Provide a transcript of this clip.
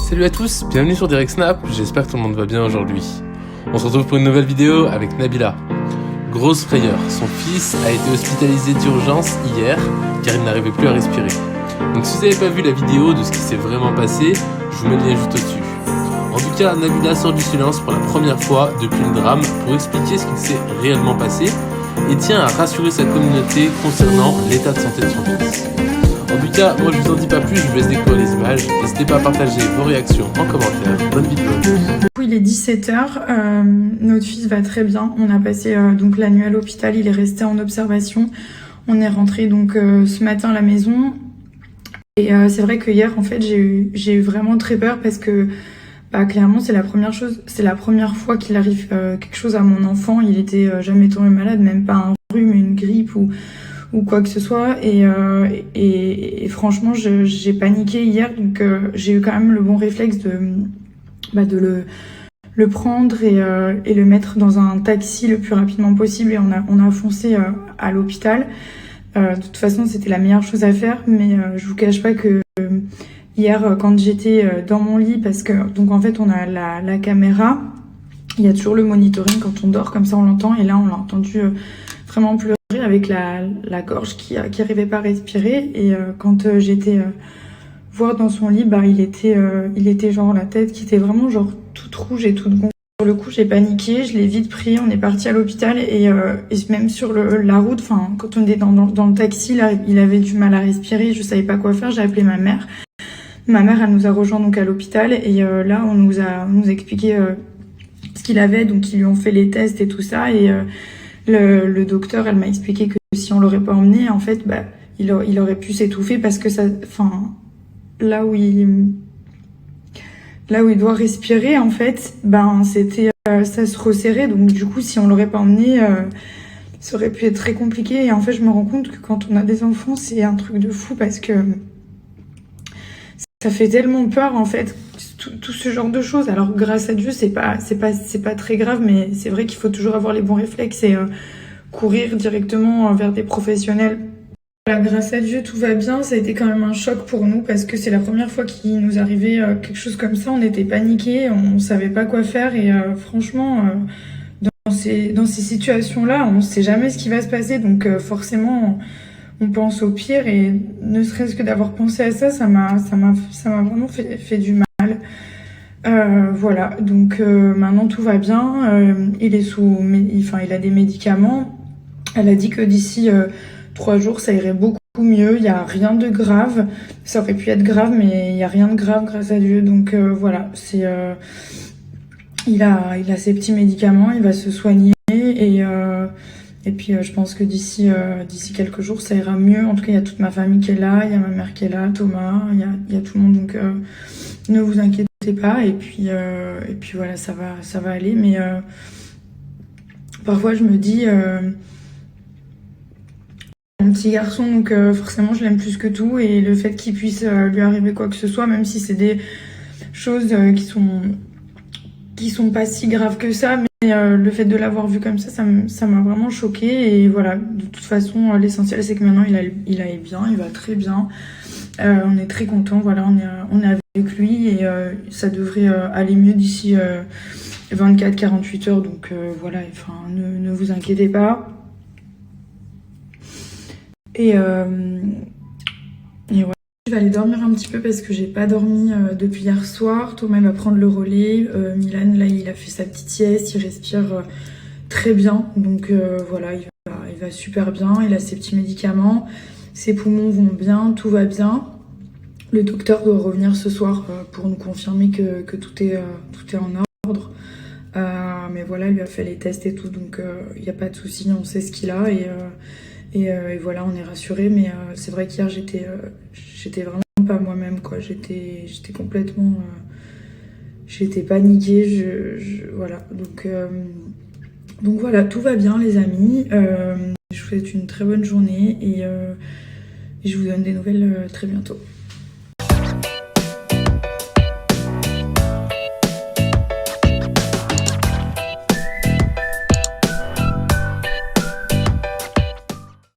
Salut à tous, bienvenue sur Direct Snap, j'espère que tout le monde va bien aujourd'hui. On se retrouve pour une nouvelle vidéo avec Nabila. Grosse frayeur, son fils a été hospitalisé d'urgence hier car il n'arrivait plus à respirer. Donc si vous n'avez pas vu la vidéo de ce qui s'est vraiment passé, je vous mets le lien juste au-dessus. En tout cas, Nabila sort du silence pour la première fois depuis le drame pour expliquer ce qui s'est réellement passé et tient à rassurer sa communauté concernant l'état de santé de son fils. En tout cas, moi je vous en dis pas plus, je vous laisse découvrir les images. N'hésitez pas à partager vos réactions en commentaire. Bonne vidéo. Du coup, il est 17h, notre fils va très bien. On a passé donc la nuit à l'hôpital, il est resté en observation. On est rentré donc ce matin à la maison. Et c'est vrai que hier, en fait, j'ai eu vraiment très peur parce que clairement, c'est la première fois qu'il arrive quelque chose à mon enfant. Il était jamais tombé malade, même pas un rhume, une grippe ou quoi que ce soit. Et franchement, j'ai paniqué hier, donc j'ai eu quand même le bon réflexe de le prendre et le mettre dans un taxi le plus rapidement possible. Et on a foncé à l'hôpital. De toute façon, c'était la meilleure chose à faire, mais je vous cache pas que hier, quand j'étais dans mon lit, parce que donc en fait on a la caméra, il y a toujours le monitoring quand on dort, comme ça on l'entend, et là on l'a entendu vraiment pleurer avec la gorge qui arrivait pas à respirer. Et quand j'étais voir dans son lit, il était genre la tête qui était vraiment genre toute rouge et toute gonflée. Sur le coup, j'ai paniqué, je l'ai vite pris, on est parti à l'hôpital et même sur la route, enfin quand on était dans le taxi, là, il avait du mal à respirer, je savais pas quoi faire, j'ai appelé ma mère. Ma mère, elle nous a rejoint donc à l'hôpital et là, on nous a expliqué ce qu'il avait, donc ils lui ont fait les tests et tout ça. Et le docteur, elle m'a expliqué que si on l'aurait pas emmené, en fait, il aurait pu s'étouffer parce que ça, enfin, là où il doit respirer, en fait, ça se resserrait. Donc du coup, si on l'aurait pas emmené, ça aurait pu être très compliqué. Et en fait, je me rends compte que quand on a des enfants, c'est un truc de fou parce que ça fait tellement peur, en fait, tout ce genre de choses. Alors grâce à Dieu, c'est pas très grave, mais c'est vrai qu'il faut toujours avoir les bons réflexes et courir directement vers des professionnels. Voilà, grâce à Dieu, tout va bien. Ça a été quand même un choc pour nous parce que c'est la première fois qu'il nous arrivait quelque chose comme ça. On était paniqués, on savait pas quoi faire et franchement, dans ces situations-là, on sait jamais ce qui va se passer. Donc forcément, on pense au pire et ne serait-ce que d'avoir pensé à ça, ça m'a vraiment fait du mal. Voilà, donc maintenant tout va bien. Il a des médicaments. Elle a dit que d'ici 3 jours, ça irait beaucoup mieux. Il n'y a rien de grave. Ça aurait pu être grave, mais il n'y a rien de grave grâce à Dieu. Donc voilà, il a ses petits médicaments, il va se soigner et puis je pense que d'ici quelques jours, ça ira mieux. En tout cas, il y a toute ma famille qui est là, il y a ma mère qui est là, Thomas, il y a tout le monde. Donc ne vous inquiétez pas. Et puis voilà, ça va aller. Mais parfois, je me dis... Mon petit garçon, donc forcément je l'aime plus que tout, et le fait qu'il puisse lui arriver quoi que ce soit, même si c'est des choses qui sont pas si graves que ça, mais le fait de l'avoir vu comme ça m'a vraiment choquée. Et voilà, de toute façon l'essentiel c'est que maintenant il aille bien, il va très bien, on est très contents, voilà, on est avec lui et ça devrait aller mieux d'ici 24-48 heures, donc voilà, enfin ne vous inquiétez pas. Et voilà, je vais aller dormir un petit peu parce que j'ai pas dormi depuis hier soir. Thomas va prendre le relais. Milan, là, il a fait sa petite sieste, il respire très bien. Donc voilà, il va super bien. Il a ses petits médicaments, ses poumons vont bien, tout va bien. Le docteur doit revenir ce soir pour nous confirmer que tout est en ordre. Mais voilà, il lui a fait les tests et tout, donc il n'y a pas de souci, on sait ce qu'il a. Et voilà, on est rassurés, mais c'est vrai qu'hier j'étais vraiment pas moi-même, quoi. J'étais complètement, j'étais paniquée, voilà. Donc voilà, tout va bien les amis. Je vous souhaite une très bonne journée et je vous donne des nouvelles très bientôt.